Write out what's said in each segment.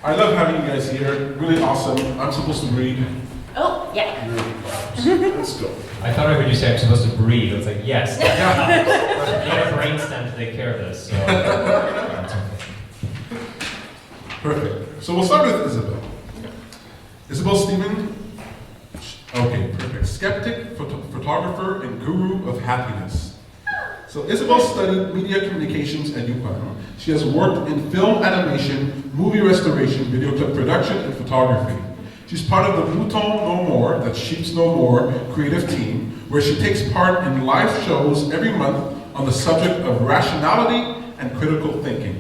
I love having you guys here. Really awesome. I'm supposed to read. Oh, yeah. Let's go. I thought I heard you say I'm supposed to breathe. I was like, yes. You have a brain stem to take care of this. So. Perfect. So we'll start with Isabelle. Isabelle Stephen. Okay, perfect. Skeptic, photographer, and guru of happiness. So Isabelle studied media communications at UPenn. She has worked in film animation, movie restoration, video clip production, and photography. She's part of the Moutons No More, that's Sheeps No More, creative team, where she takes part in live shows every month on the subject of rationality and critical thinking.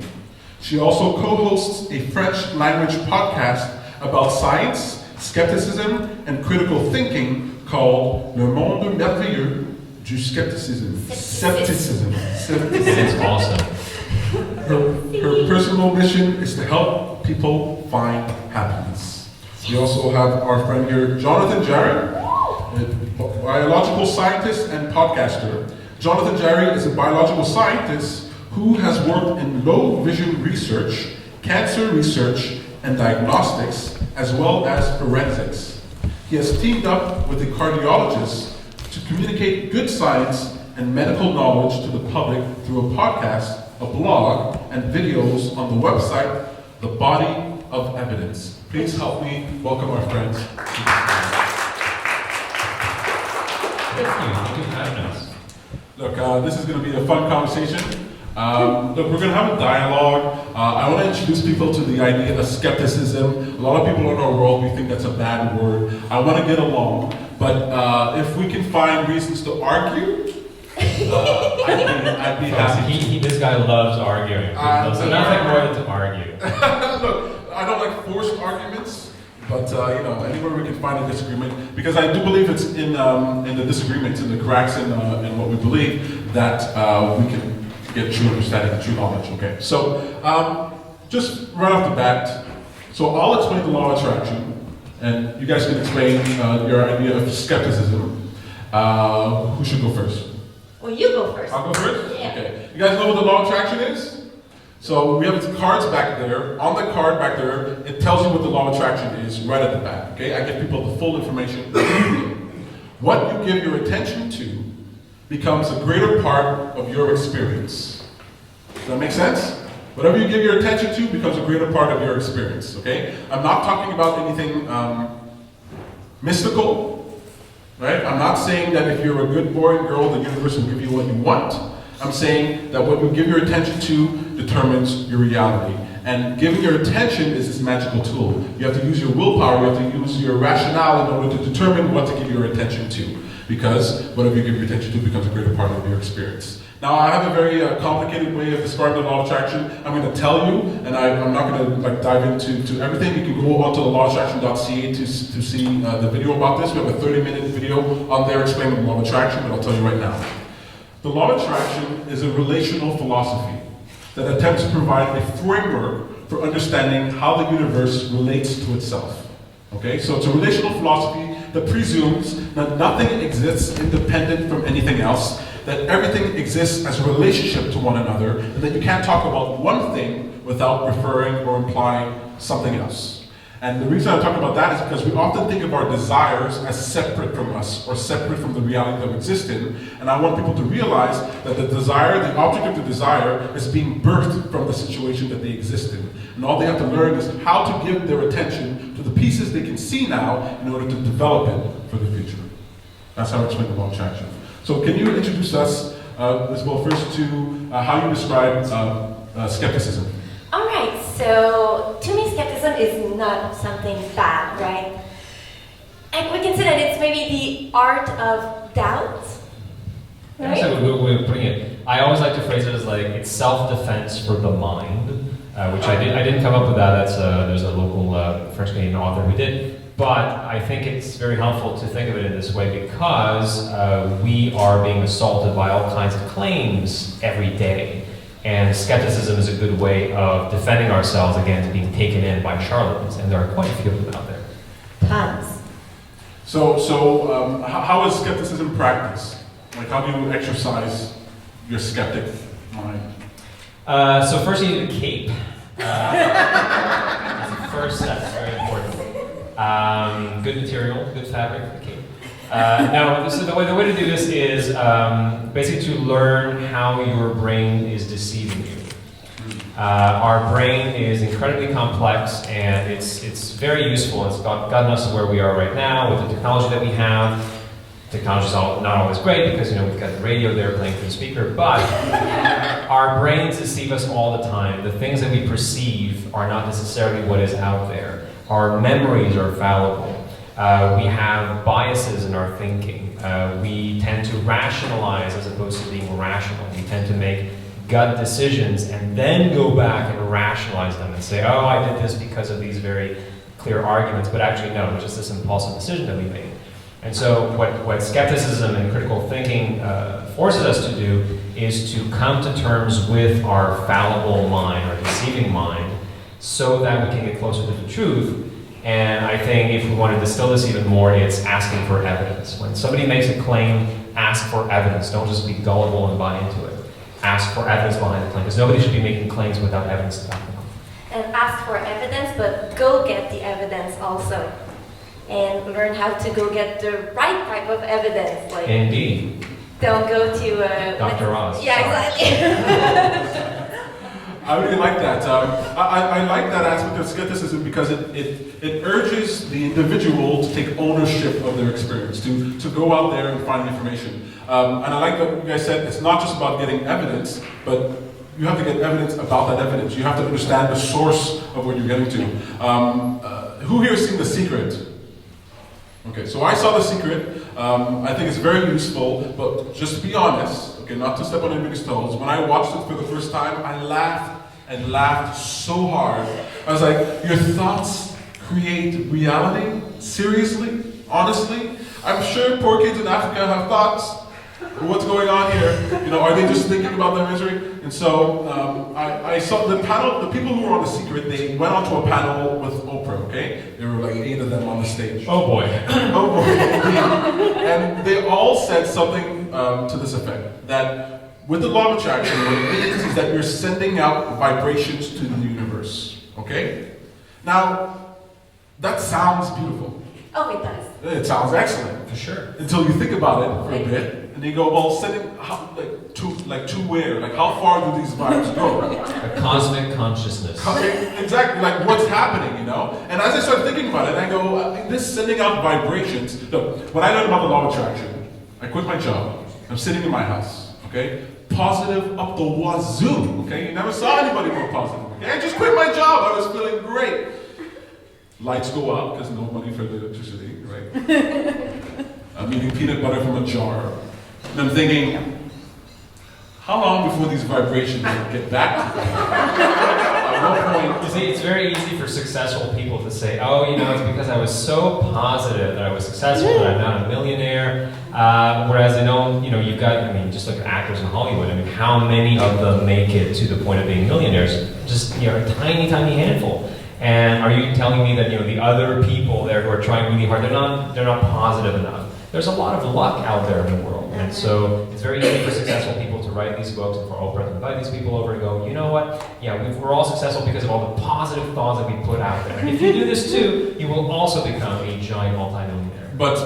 She also co-hosts a French language podcast about science, skepticism, and critical thinking called Le Monde Merveilleux du Skepticism. Skepticism. It's awesome. Her personal mission is to help people find happiness. We also have our friend here, Jonathan Jarry, a biological scientist and podcaster. Jonathan Jarry is a biological scientist who has worked in low vision research, cancer research, and diagnostics, as well as forensics. He has teamed up with a cardiologist to communicate good science and medical knowledge to the public through a podcast, a blog, and videos on the website, The Body of Evidence. Please help me welcome our friends. Thank you for having us. Look, this is going to be a fun conversation. Look, we're going to have a dialogue. I want to introduce people to the idea of skepticism. A lot of people in our world, we think that's a bad word. I want to get along, but if we can find reasons to argue, I'd be happy. This guy loves arguing. So nothing more than to argue. Look, I don't like forced arguments, but anywhere we can find a disagreement, because I do believe it's in the disagreements, in the cracks in what we believe, that we can get true understanding, true knowledge. Okay, so just right off the bat, so I'll explain the law of attraction, and you guys can explain your idea of skepticism. Who should go first? Well, you go first. I'll go first? Yeah. Okay. You guys know what the law of attraction is? So we have cards back there. On the card back there, it tells you what the law of attraction is right at the back. Okay? I give people the full information. What you give your attention to becomes a greater part of your experience. Does that make sense? Whatever you give your attention to becomes a greater part of your experience. Okay? I'm not talking about anything mystical. Right? I'm not saying that if you're a good boy and girl, the universe will give you what you want. I'm saying that what you give your attention to determines your reality. And giving your attention is this magical tool. You have to use your willpower, you have to use your rationale in order to determine what to give your attention to. Because whatever you give your attention to becomes a greater part of your experience. Now, I have a very complicated way of describing the law of attraction. I'm going to tell you, and I'm not going to dive into everything. You can go onto the lawofattraction.ca to see the video about this. We have a 30-minute video on there explaining the law of attraction, but I'll tell you right now. The law of attraction is a relational philosophy that attempts to provide a framework for understanding how the universe relates to itself. Okay, so it's a relational philosophy that presumes that nothing exists independent from anything else, that everything exists as a relationship to one another, and that you can't talk about one thing without referring or implying something else. And the reason I'm talking about that is because we often think of our desires as separate from us, or separate from the reality that we exist in, and I want people to realize that the desire, the object of the desire, is being birthed from the situation that they exist in. And all they have to learn is how to give their attention to the pieces they can see now in order to develop it for the future. That's how I explain the law of attraction. So can you introduce us, Isabelle, first to how you describe skepticism? All right, so to me, skepticism is not something bad, right? And we can say that it's maybe the art of doubt. Right? That's a good way of putting it. I always like to phrase it as like it's self-defense for the mind, which I didn't come up with that. That's there's a local French Canadian author who did. But I think it's very helpful to think of it in this way because we are being assaulted by all kinds of claims every day. And skepticism is a good way of defending ourselves against being taken in by charlatans, and there are quite a few of them out there. Tons. So how is skepticism practiced? Like, how do you exercise your skeptic mind? So first you need a cape. That's the Good material, good fabric for the cake. No, so the way to do this is basically to learn how your brain is deceiving you. Our brain is incredibly complex, and it's very useful. It's gotten us to where we are right now with the technology that we have. Technology is not always great because we've got the radio there playing through the speaker, but our brains deceive us all the time. The things that we perceive are not necessarily what is out there. Our memories are fallible. We have biases in our thinking. We tend to rationalize as opposed to being rational. We tend to make gut decisions and then go back and rationalize them and say, oh, I did this because of these very clear arguments, but actually no, it's just this impulsive decision that we made. And so what skepticism and critical thinking forces us to do is to come to terms with our fallible mind, our deceiving mind, so that we can get closer to the truth. And I think if we want to distill this even more, it's asking for evidence. When somebody makes a claim, ask for evidence. Don't just be gullible and buy into it. Ask for evidence behind the claim, because nobody should be making claims without evidence to back them up. And ask for evidence, but go get the evidence also. And learn how to go get the right type of evidence. Like, indeed. Don't go to Dr. Oz. Yeah, exactly. I really like that. I like that aspect of skepticism because it urges the individual to take ownership of their experience, to go out there and find information. And I like that you guys said it's not just about getting evidence, but you have to get evidence about that evidence. You have to understand the source of what you're getting to. Who here has seen The Secret? Okay, so I saw The Secret. I think it's very useful, but just to be honest, okay, not to step on anybody's toes, when I watched it for the first time, I laughed and laughed so hard. I was like, your thoughts create reality? Seriously? Honestly? I'm sure poor kids in Africa have thoughts. What's going on here? Are they just thinking about their misery? And so I saw the panel, the people who were on The Secret, they went onto a panel with Oprah, okay? There were like 8 of them on the stage. Oh boy. Oh boy, indeed. And they all said something to this effect, that with the law of attraction, what it means is that you're sending out vibrations to the universe, okay? Now, that sounds beautiful. Oh, it does. It sounds excellent. For sure. Until you think about it for a bit, and you go, well, sending to where? Like, how far do these vibes go? A cosmic consciousness. Exactly, like what's happening, And as I started thinking about it, I go, this sending out vibrations. Look, when I learned about the law of attraction, I quit my job. I'm sitting in my house, okay? Positive up the wazoo, okay? You never saw anybody more positive. Okay? I just quit my job. I was feeling great. Lights go out because no money for the electricity, right? I'm eating peanut butter from a jar. And I'm thinking, how long before these vibrations get back to me? At what point? You see, it's very easy for successful people to say, oh, it's because I was so positive that I was successful, that I'm now a millionaire. Whereas you've got, just look at actors in Hollywood. How many of them make it to the point of being millionaires? Just, a tiny, tiny handful. And are you telling me that, the other people there who are trying really hard, they're not positive enough? There's a lot of luck out there in the world. And so it's very easy for successful people to write these books and for Oprah to invite these people over and go, you know what? Yeah, we're all successful because of all the positive thoughts that we put out there. And if you do this too, you will also become a giant multi-millionaire. But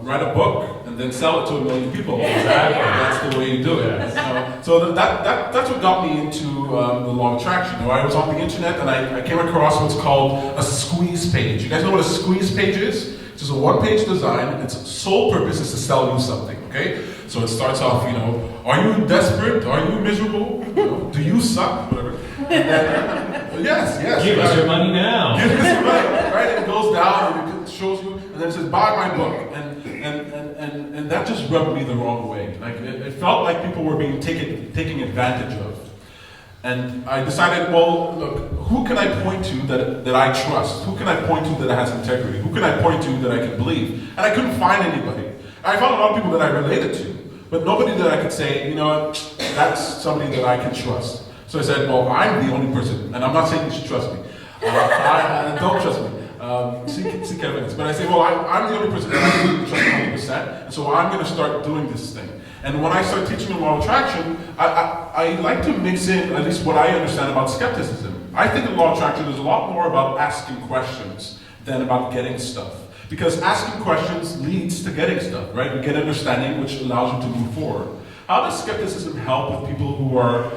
write a book and then sell it to 1 million people. Exactly. That's the way you do it. So that's what got me into the law of attraction. I was on the internet and I came across what's called a squeeze page. You guys know what a squeeze page is? It's just a one-page design. Its sole purpose is to sell you something, okay? So it starts off, are you desperate? Are you miserable? Do you suck? Whatever. Yes. Give us your money now. Give us your money, right? And it goes down and it shows you, and then it says, buy my book. And that just rubbed me the wrong way. Like it felt like people were being taken advantage of. And I decided, well, look, who can I point to that I trust? Who can I point to that has integrity? Who can I point to that I can believe? And I couldn't find anybody. I found a lot of people that I related to, but nobody that I could say, that's somebody that I can trust. So I said, well, I'm the only person, and I'm not saying you should trust me. Don't trust me. Seek evidence. But I say, well, I'm the only person that I can trust 100%, and so I'm going to start doing this thing. And when I start teaching the law of attraction, I like to mix in at least what I understand about skepticism. I think the law of attraction is a lot more about asking questions than about getting stuff. Because asking questions leads to getting stuff, right? You get understanding, which allows you to move forward. How does skepticism help with people who are,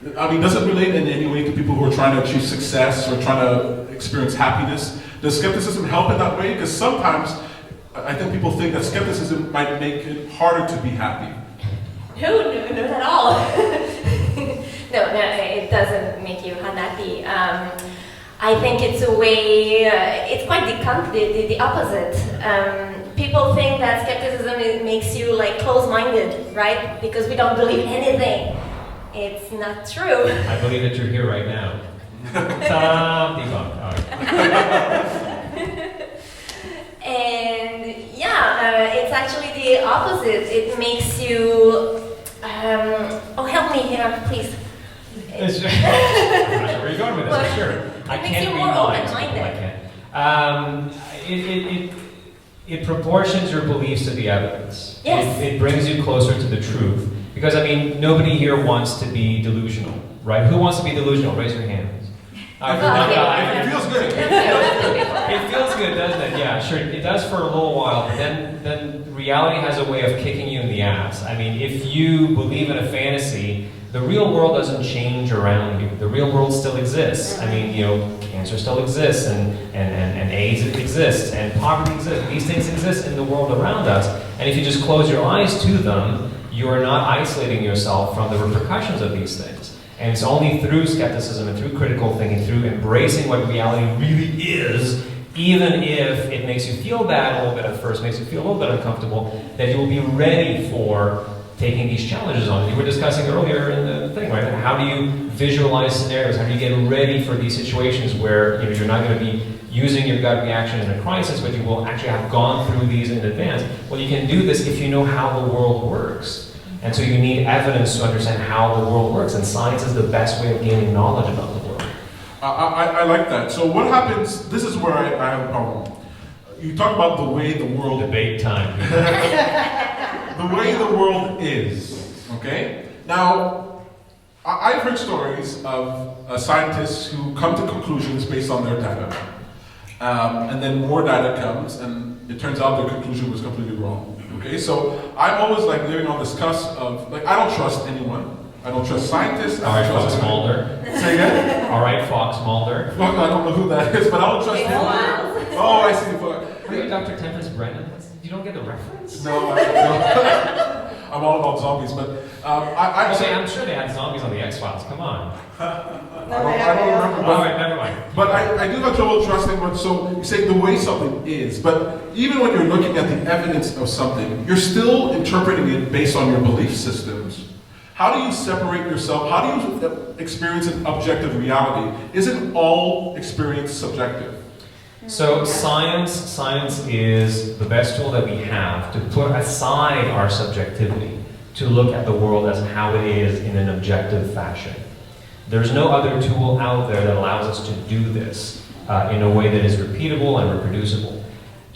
does it relate in any way to people who are trying to achieve success or trying to experience happiness? Does skepticism help in that way? Because sometimes I think people think that skepticism might make it harder to be happy. No, not at all. No, it doesn't make you unhappy. I think it's a way, it's quite the opposite. People think that skepticism makes you like close-minded, right? Because we don't believe anything. It's not true. I believe that you're here right now. Ta-da! Debunked. All right. And yeah, it's actually the opposite. It makes you, oh, help me here, please. I'm not sure where you're going with this, for sure. I makes can't you read more minds. open-minded. I can. It proportions your beliefs to the evidence. Yes. It brings you closer to the truth. Because, nobody here wants to be delusional, right? Who wants to be delusional? Raise your hands. It feels good. It feels good, doesn't it? Yeah, sure. It does for a little while, but then reality has a way of kicking you in the ass. If you believe in a fantasy, the real world doesn't change around you. The real world still exists. Cancer still exists, and AIDS exists, and poverty exists. These things exist in the world around us. And if you just close your eyes to them, you are not isolating yourself from the repercussions of these things. And it's only through skepticism and through critical thinking, through embracing what reality really is, even if it makes you feel bad a little bit at first, makes you feel a little bit uncomfortable, that you will be ready for taking these challenges on. You were discussing earlier in the thing, right? How do you visualize scenarios? How do you get ready for these situations where you're not going to be using your gut reaction in a crisis, but you will actually have gone through these in advance? Well, you can do this if you know how the world works. And so you need evidence to understand how the world works, and science is the best way of gaining knowledge about the world. I like that. So what happens, this is where I have a problem. You talk about the way the world... Debate time. The way the world is, okay? Now, I've heard stories of scientists who come to conclusions based on their data. And then more data comes, and it turns out their conclusion was completely wrong. Okay, so I'm always living on this cusp of, I don't trust anyone. I don't trust scientists. All right, Fox Mulder. Say again? All right, Fox Mulder. Well, I don't know who that is, but I don't trust anyone. Oh, I see. Are you Dr. Temperance Brennan? You don't get the reference? No, I don't. I'm all about zombies, but I'm sure they had zombies on the X-Files. Come on. I don't remember. All right, never mind. But I do have trouble trusting what, so you say the way something is, but even when you're looking at the evidence of something, you're still interpreting it based on your belief systems. How do you separate yourself? How do you experience an objective reality? Isn't all experience subjective? So science is the best tool that we have to put aside our subjectivity, to look at the world as how it is in an objective fashion. There's no other tool out there that allows us to do this in a way that is repeatable and reproducible.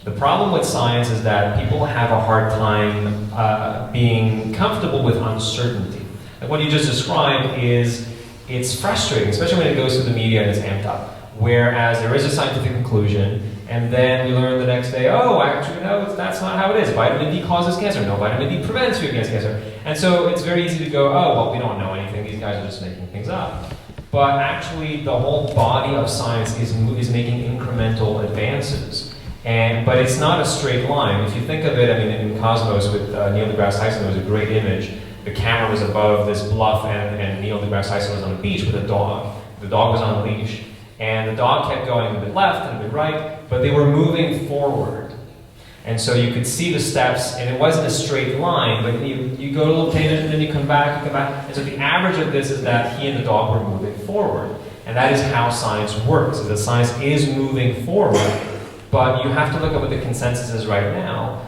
The problem with science is that people have a hard time being comfortable with uncertainty. Like what you just described it's frustrating, especially when it goes to the media and it's amped up. Whereas there is a scientific conclusion, and then we learn the next day, oh, actually, no, that's not how it is. Vitamin D causes cancer. No, vitamin D prevents you against cancer. And so it's very easy to go, oh, well, we don't know anything. These guys are just making things up. But actually, the whole body of science is making incremental advances. But it's not a straight line. If you think of it, in Cosmos with Neil deGrasse Tyson, there was a great image. The camera was above this bluff, and Neil deGrasse Tyson was on the beach with a dog. The dog was on a leash. And the dog kept going a bit left and a bit right, but they were moving forward. And so you could see the steps, and it wasn't a straight line, but you go a little tangent, and then you come back. And so the average of this is that he and the dog were moving forward. And that is how science works, is that science is moving forward, but you have to look at what the consensus is right now.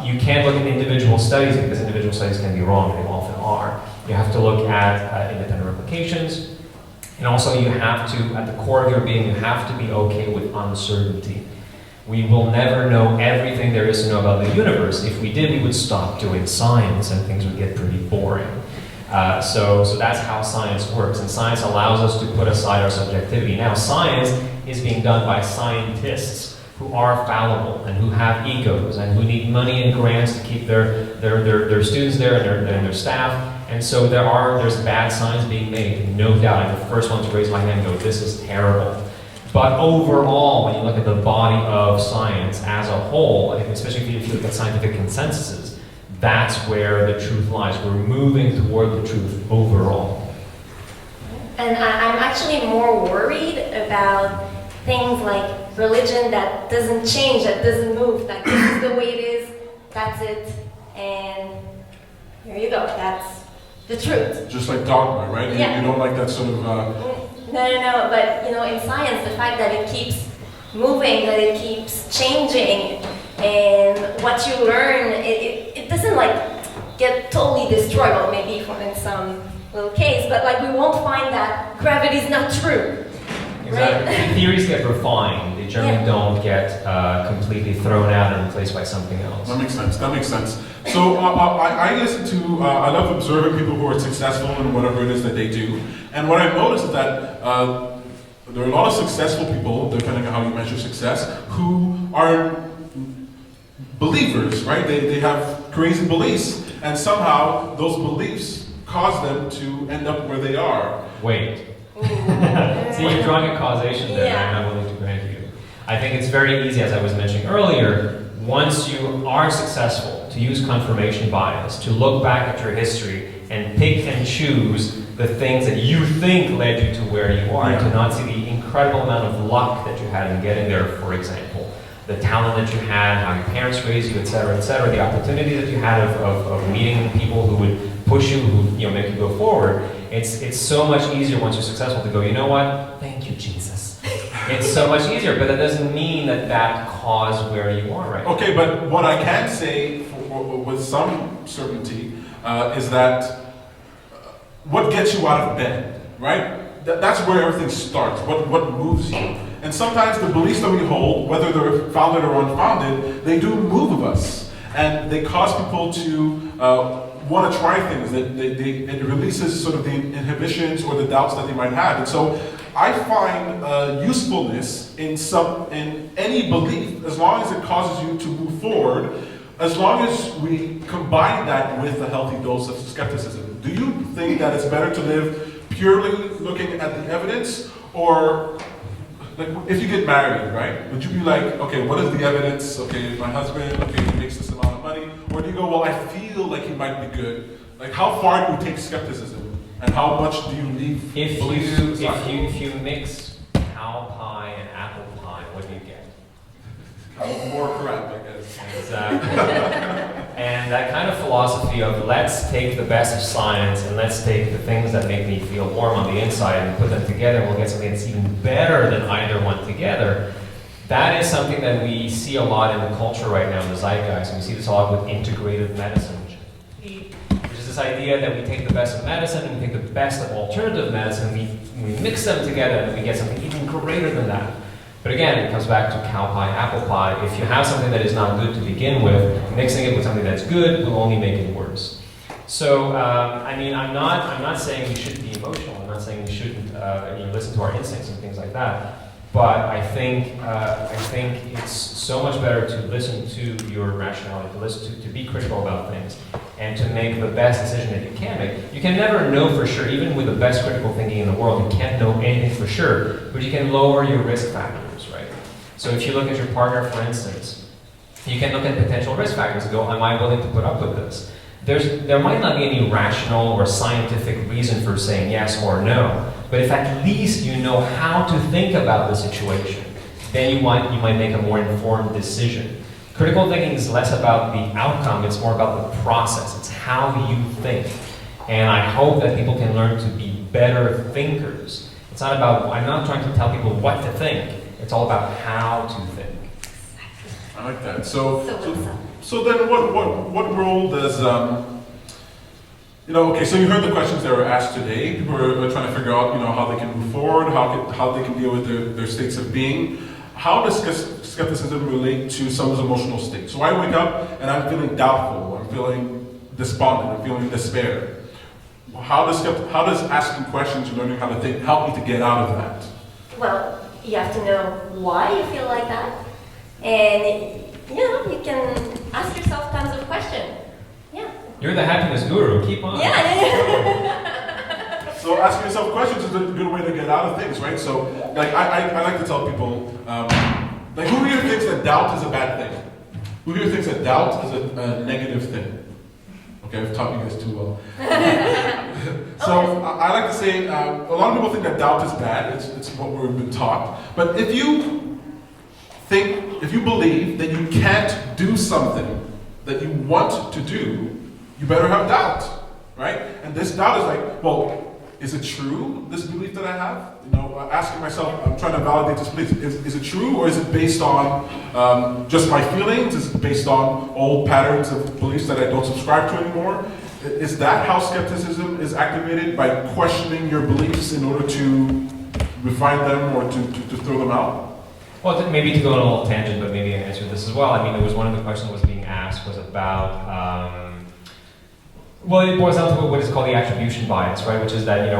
You can't look at individual studies, because individual studies can be wrong, they often are. You have to look at independent replications. And also you have to, at the core of your being, you have to be okay with uncertainty. We will never know everything there is to know about the universe. If we did, we would stop doing science and things would get pretty boring. So that's how science works, and science allows us to put aside our subjectivity. Now, science is being done by scientists who are fallible and who have egos and who need money and grants to keep their students there and their staff. And so there's bad science being made, no doubt. I'm the first one to raise my hand and go, this is terrible. But overall, when you look at the body of science as a whole, especially if you look at scientific consensuses, that's where the truth lies. We're moving toward the truth overall. And I'm actually more worried about things like religion that doesn't change, that doesn't move, that this is the way it is, that's it, and here you go, that's the truth. Just like dogma, right? Yeah. You don't like that sort of... No, but in science, the fact that it keeps moving, that it keeps changing, and what you learn, it doesn't get totally destroyed, well maybe in some little case, but we won't find that gravity is not true. Exactly. Right? Theories get refined. They generally don't get completely thrown out and replaced by something else. That makes sense. So I listen to, I love observing people who are successful in whatever it is that they do. And what I've noticed is that there are a lot of successful people, depending on how you measure success, who are believers, right? They have crazy beliefs, and somehow those beliefs cause them to end up where they are. Wait. See, you're drawing a causation there that I'm not willing to grant you. I think it's very easy, as I was mentioning earlier, once you are successful, to use confirmation bias, to look back at your history and pick and choose the things that you think led you to where you are, to not see the incredible amount of luck that you had in getting there, for example, the talent that you had, how your parents raised you, etc., the opportunity that you had of meeting people who would push you, who make you go forward. It's so much easier once you're successful to go, you know what? Thank you, Jesus. It's so much easier, but that doesn't mean that caused where you are right now. Okay, but what I can say with some certainty is that what gets you out of bed, right? That's where everything starts, what moves you. And sometimes the beliefs that we hold, whether they're founded or unfounded, they do move us. And they cause people to want to try things. It releases sort of the inhibitions or the doubts that they might have. And so I find usefulness in any belief, as long as it causes you to move forward, as long as we combine that with a healthy dose of skepticism. Do you think that it's better to live purely looking at the evidence, or if you get married, right? Would you be like, okay, what is the evidence? Okay, my husband, okay, he makes this amount of money. Or do you go, well, I feel like he might be good. How far do you take skepticism? And how much do you leave beliefs aside? If you mix cow pie and apple pie, what do you get? More correct, I guess. Exactly. And that kind of philosophy of let's take the best of science and let's take the things that make me feel warm on the inside and put them together and we'll get something that's even better than either one together. That is something that we see a lot in the culture right now in the zeitgeist. And we see this a lot with integrative medicine, which is this idea that we take the best of medicine and we take the best of alternative medicine, we mix them together and we get something even greater than that. But again, it comes back to cow pie, apple pie. If you have something that is not good to begin with, mixing it with something that's good will only make it worse. So, I'm not saying we shouldn't be emotional. I'm not saying we shouldn't listen to our instincts and things like that. But I think it's so much better to listen to your rationality, to listen to be critical about things, and to make the best decision that you can make. You can never know for sure, even with the best critical thinking in the world. You can't know anything for sure, but you can lower your risk factors, right? So if you look at your partner, for instance, you can look at potential risk factors and go, am I willing to put up with this? There might not be any rational or scientific reason for saying yes or no, but if at least you know how to think about the situation, then you might make a more informed decision. Critical thinking is less about the outcome, it's more about the process. It's how you think. And I hope that people can learn to be better thinkers. It's not about, I'm not trying to tell people what to think, it's all about how to think. I like that. So then what role does, okay, so you heard the questions that were asked today. People are trying to figure out, how they can move forward, how they can deal with their states of being. How does skepticism relate to someone's emotional state? So I wake up and I'm feeling doubtful, I'm feeling despondent, I'm feeling despair. how does asking questions and learning how to think help me to get out of that? Well, you have to know why you feel like that. And, you can ask yourself tons of questions. Yeah. You're the happiness guru. Keep on. Yeah. So asking yourself questions is a good way to get out of things, right? So, like, I like to tell people, like, who here thinks that doubt is a bad thing? Who here thinks that doubt is a negative thing? Okay, I've taught you guys too well. So I like to say, a lot of people think that doubt is bad. It's what we've been taught. But if you believe that you can't do something that you want to do, you better have doubt, right? And this doubt is like, well, is it true, this belief that I have? Asking myself, I'm trying to validate this belief. Is it true, or is it based on just my feelings? Is it based on old patterns of beliefs that I don't subscribe to anymore? Is that how skepticism is activated, by questioning your beliefs in order to refine them or to throw them out? Well, maybe to go on a little tangent, but maybe I answered this as well. I mean, there was one of the questions that was being asked was about, well, it boils down to what is called the attribution bias, right? Which is that,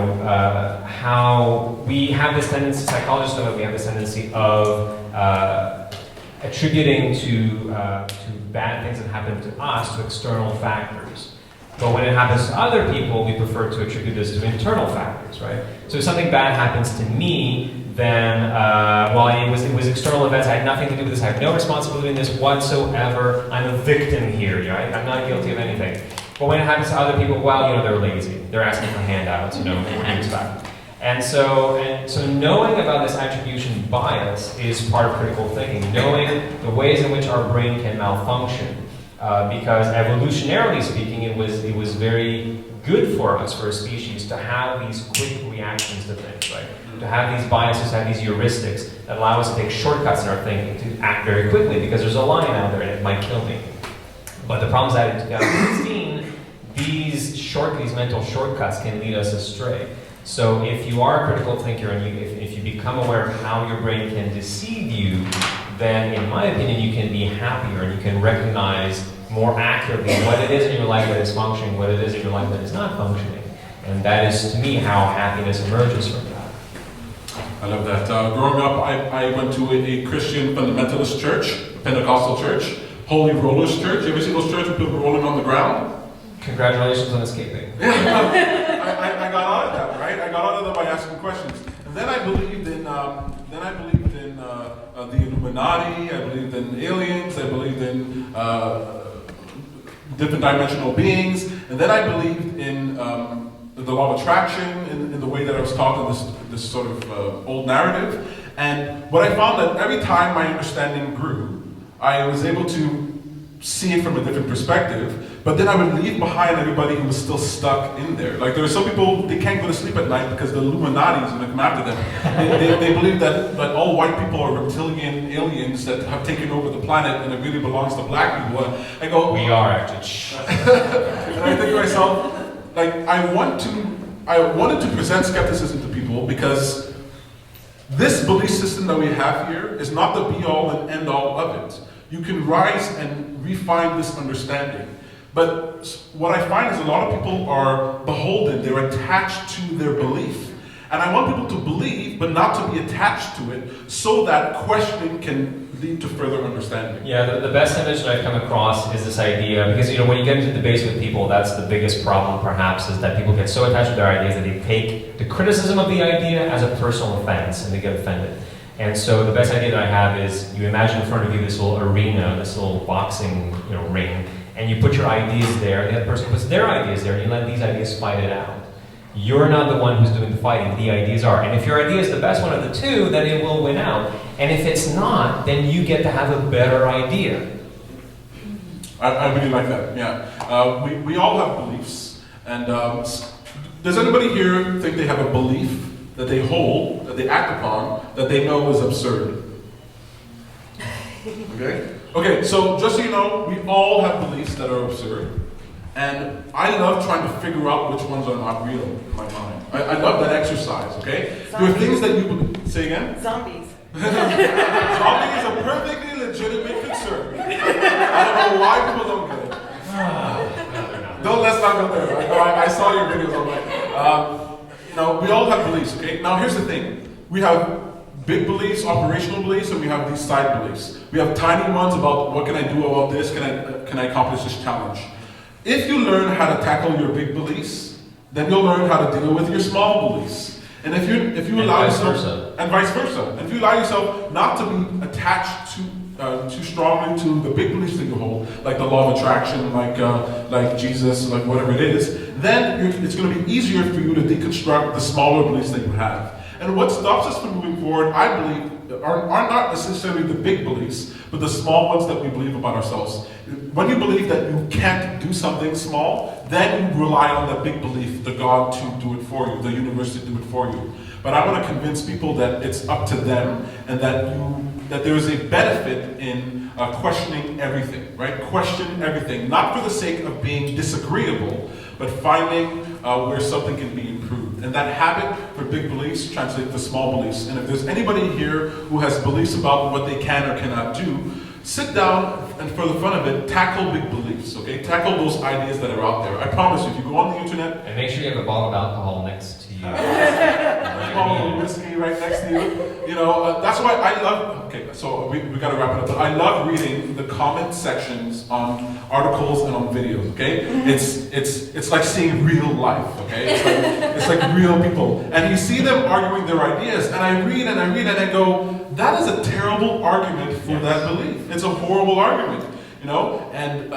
how we have this tendency, psychologists know that we have this tendency of attributing to bad things that happen to us to external factors. But when it happens to other people, we prefer to attribute this to internal factors, right? So if something bad happens to me, then, it was external events. I had nothing to do with this. I have no responsibility in this whatsoever. I'm a victim here, right? I'm not guilty of anything. But when it happens to other people, they're lazy. They're asking for handouts, what do you expect? And so knowing about this attribution bias is part of critical thinking. Knowing the ways in which our brain can malfunction. Because evolutionarily speaking, it was very good for us, for a species, to have these quick reactions to things, right? To have these biases, to have these heuristics that allow us to take shortcuts in our thinking, to act very quickly, because there's a lion out there and it might kill me. But the problem is that in 2016, these mental shortcuts can lead us astray. So if you are a critical thinker and if you become aware of how your brain can deceive you, then in my opinion you can be happier and you can recognize more accurately what it is in your life that is functioning, what it is in your life that is not functioning. And that is, to me, how happiness emerges from that. I love that. Growing up, I went to a Christian fundamentalist church, a Pentecostal church, Holy Rollers Church. You ever see those churches with people rolling on the ground? Congratulations on escaping. Yeah, I got out of that, right? I got out of that by asking questions. And then I believed in the Illuminati. I believed in aliens. I believed in different dimensional beings. And then I believed in the law of attraction in the way that I was taught in this sort of old narrative. And what I found that every time my understanding grew, I was able to see it from a different perspective, but then I would leave behind everybody who was still stuck in there. Like there are some people, they can't go to sleep at night because the Illuminati's going to come after them. They believe that all white people are reptilian aliens that have taken over the planet and it really belongs to black people. I go, we are actually. And I think to myself, like I wanted to present skepticism to people because this belief system that we have here is not the be-all and end-all of it. You can rise and refine this understanding. But what I find is a lot of people are beholden, they're attached to their belief. And I want people to believe, but not to be attached to it, so that questioning can lead to further understanding. Yeah, the best image that I've come across is this idea, because when you get into debates with people, that's the biggest problem perhaps, is that people get so attached to their ideas that they take the criticism of the idea as a personal offense, and they get offended. And so the best idea that I have is you imagine in front of you this little arena, this little boxing ring, and you put your ideas there, the other person puts their ideas there, and you let these ideas fight it out. You're not the one who's doing the fighting, the ideas are. And if your idea is the best one of the two, then it will win out. And if it's not, then you get to have a better idea. I really like that, yeah. We all have beliefs. And does anybody here think they have a belief that they hold, that they act upon, that they know is absurd? Okay, so just so you know, we all have beliefs that are absurd. And I love trying to figure out which ones are not real in my mind. I love that exercise, okay? Zombies. There are things that you... Say again? Zombies. Zombie is a perfectly legitimate concern. I don't know why people don't get it. let's not go there. I saw your videos online. We all have beliefs, okay? Now here's the thing. We have big beliefs, operational beliefs, and we have these side beliefs. We have tiny ones about what can I do about this, can I accomplish this challenge. If you learn how to tackle your big beliefs, then you'll learn how to deal with your small beliefs. And if you allow yourself, and vice versa, and if you allow yourself not to be attached too strongly to the big beliefs that you hold, like the law of attraction, like Jesus, like whatever it is, then it's going to be easier for you to deconstruct the smaller beliefs that you have. And what stops us from moving forward, I believe, are not necessarily the big beliefs, but the small ones that we believe about ourselves. When you believe that you can't do something small, then you rely on that big belief, the God to do it for you, the universe to do it for you. But I want to convince people that it's up to them, and that there is a benefit in questioning everything, right? Question everything, not for the sake of being disagreeable, but finding where something can be improved. And that habit for big beliefs translates to small beliefs. And if there's anybody here who has beliefs about what they can or cannot do, sit down and for the fun of it, tackle big beliefs, okay? Tackle those ideas that are out there. I promise you, if you go on the internet... And make sure you have a bottle of alcohol next to you. A bottle of whiskey right next to you. That's why I love... Okay, so we got to wrap it up. But I love reading the comment sections on articles and on videos, okay? It's like seeing real life, okay? It's like real people. And you see them arguing their ideas, and I read and I go, that is a terrible argument for that belief. It's a horrible argument, And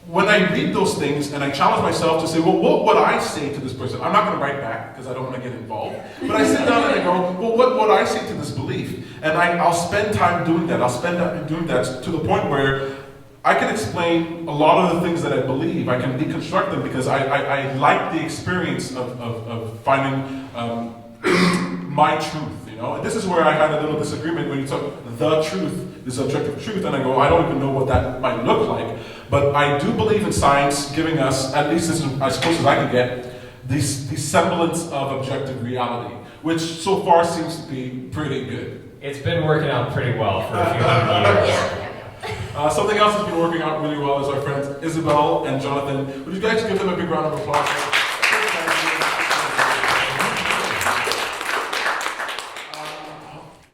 when I read those things and I challenge myself to say, well, what would I say to this person? I'm not going to write back because I don't want to get involved. But I sit down and I go, well, what would I say to this belief? And I'll spend time doing that. I'll spend time doing that to the point where I can explain a lot of the things that I believe. I can deconstruct them because I like the experience of finding my truth. And this is where I had a little disagreement when you talk the truth, this objective truth, and I go, I don't even know what that might look like. But I do believe in science giving us, at least as close as I can get, these semblance of objective reality, which so far seems to be pretty good. It's been working out pretty well for a few hundred years. Something else that's been working out really well is our friends Isabelle and Jonathan. Would you guys give them a big round of applause?